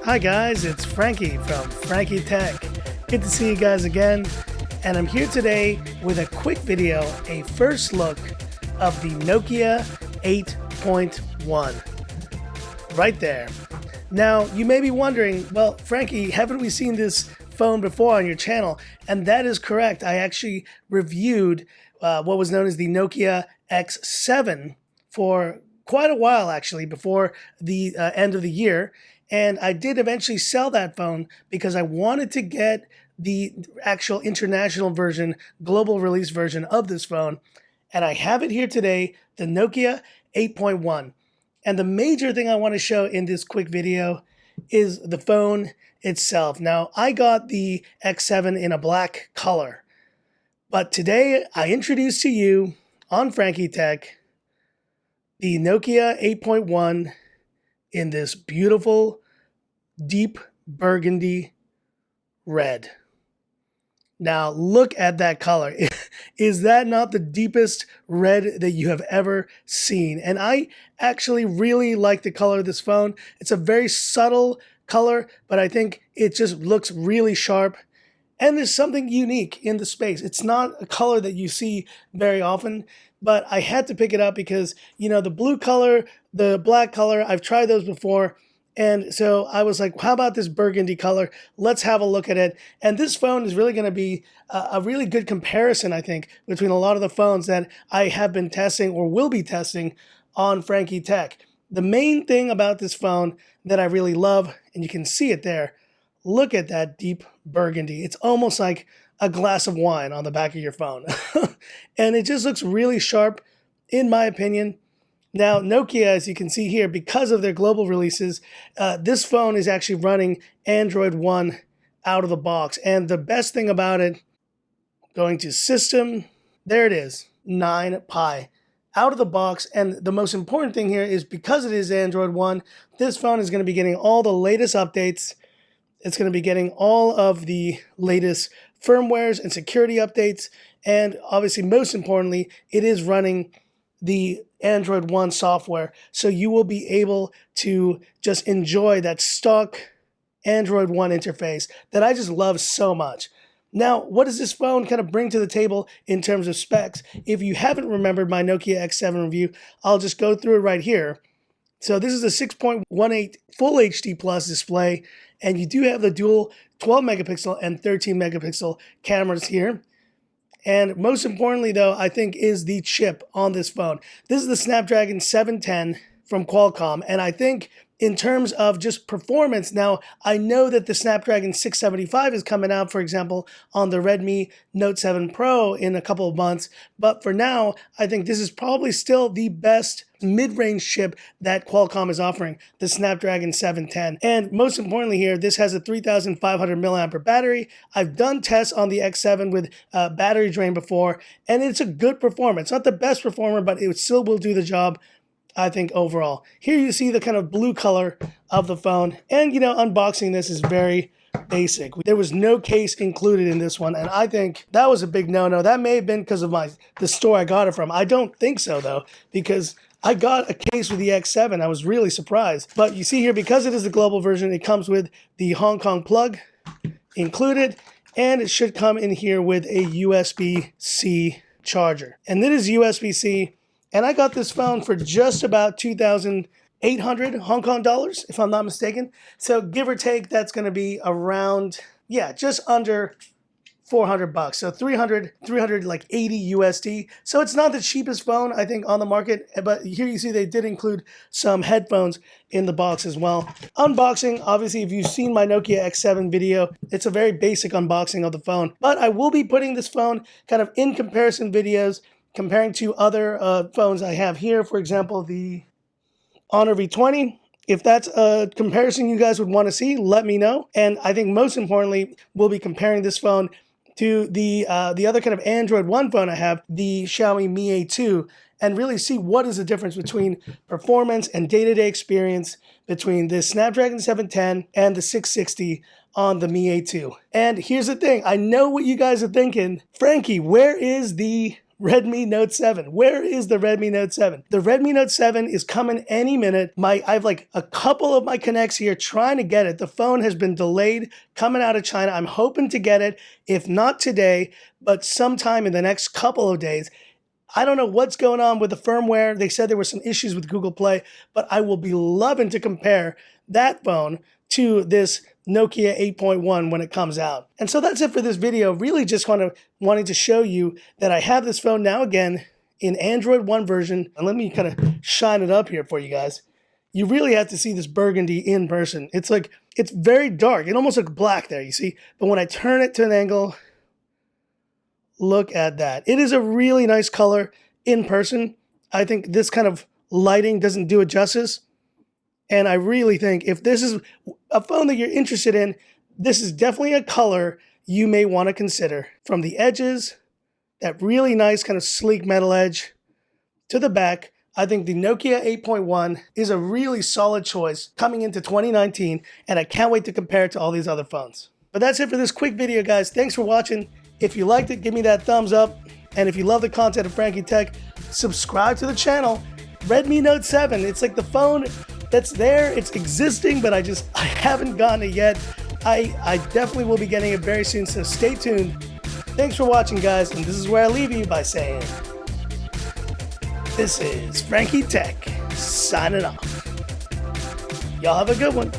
Hi guys, it's Frankie from Frankie Tech. Good to see you guys again, and I'm here today with a quick video, a first look of the Nokia 8.1. Right there. Now, you may be wondering, well, Frankie, haven't we seen this phone before on your channel? And that is correct. I actually reviewed what was known as the Nokia X7 for quite a while, actually, before the end of the year. And I did eventually sell that phone because I wanted to get the actual international version, global release version of this phone. And I have it here today, the Nokia 8.1. And the major thing I want to show in this quick video is the phone itself. Now, I got the X7 in a black color. But today, I introduce to you on Frankie Tech the Nokia 8.1 in this beautiful, deep burgundy red. Now, look at that color. Is that not the deepest red that you have ever seen? And I actually really like the color of this phone. It's a very subtle color, but I think it just looks really sharp. And there's something unique in the space. It's not a color that you see very often, but I had to pick it up because, you know, the blue color, the black color, I've tried those before. And so I was like, how about this burgundy color? Let's have a look at it. And this phone is really going to be a really good comparison, I think, between a lot of the phones that I have been testing or will be testing on Frankie Tech. The main thing about this phone that I really love, and you can see it there, look at that deep burgundy. It's almost like a glass of wine on the back of your phone. And it just looks really sharp, in my opinion. Now, Nokia, as you can see here, because of their global releases, this phone is actually running Android 1 out of the box. And the best thing about it, going to System, there it is, 9 Pi. Out of the box, and the most important thing here is because it is Android 1, this phone is going to be getting all the latest updates. It's going to be getting all of the latest firmwares and security updates. And obviously, most importantly, it is running the Android 1 software. So you will be able to just enjoy that stock Android 1 interface that I just love so much. Now, what does this phone kind of bring to the table in terms of specs? If you haven't remembered my Nokia X7 review, I'll just go through it right here. So this is a 6.18 Full HD Plus display, and you do have the dual 12 megapixel and 13 megapixel cameras here. And most importantly, though, I think is the chip on this phone. This is the Snapdragon 710 from Qualcomm, and I think in terms of just performance, now I know that the Snapdragon 675 is coming out, for example, on the Redmi Note 7 Pro in a couple of months, but for now, I think this is probably still the best mid-range chip that Qualcomm is offering, the Snapdragon 710. And most importantly here, this has a 3,500 milliampere battery. I've done tests on the X7 with battery drain before, and it's a good performance. Not the best performer, but it still will do the job, I think, overall. Here you see the kind of blue color of the phone, and you know, unboxing this is very basic. There was no case included in this one, and I think that was a big no-no. That may have been because of the store I got it from. I don't think so, though, because I got a case with the X7. I was really surprised. But you see here, because it is the global version, it comes with the Hong Kong plug included, and it should come in here with a USB-C charger. And it is USB-C. And I got this phone for just about 2,800 Hong Kong dollars, if I'm not mistaken. So give or take, that's going to be around, yeah, just under 400 bucks. So 300 like 80 USD. So it's not the cheapest phone, I think, on the market. But here you see they did include some headphones in the box as well. Unboxing, obviously, if you've seen my Nokia X7 video, it's a very basic unboxing of the phone. But I will be putting this phone kind of in comparison videos, comparing to other phones I have here, for example, the Honor V20. If that's a comparison you guys would want to see, let me know. And I think most importantly, we'll be comparing this phone to the other kind of Android 1 phone I have, the Xiaomi Mi A2, and really see what is the difference between performance and day-to-day experience between the Snapdragon 710 and the 660 on the Mi A2. And here's the thing, I know what you guys are thinking. Frankie, where is the Redmi Note 7. Where is the Redmi Note 7? The Redmi Note 7 is coming any minute. I have like a couple of my connects here trying to get it. The phone has been delayed coming out of China. I'm hoping to get it, if not today, but sometime in the next couple of days. I don't know what's going on with the firmware. They said there were some issues with Google Play, but I will be loving to compare that phone to this Nokia 8.1 when it comes out. And so that's it for this video. Really just wanting to show you that I have this phone now again in Android 1 version. And let me kind of shine it up here for you guys. You really have to see this Burgundy in person. It's very dark. It almost looks black there, you see? But when I turn it to an angle, look at that. It is a really nice color in person. I think this kind of lighting doesn't do it justice. And I really think if this is a phone that you're interested in, this is definitely a color you may want to consider. From the edges, that really nice kind of sleek metal edge, to the back, I think the Nokia 8.1 is a really solid choice coming into 2019, and I can't wait to compare it to all these other phones. But that's it for this quick video, guys. Thanks for watching. If you liked it, give me that thumbs up. And if you love the content of Frankie Tech, subscribe to the channel. Redmi Note 7, it's like the phone that's there, it's existing, but I haven't gotten it yet. I definitely will be getting it very soon, so stay tuned. Thanks for watching, guys, and this is where I leave you by saying, this is Frankie Tech, signing off. Y'all have a good one.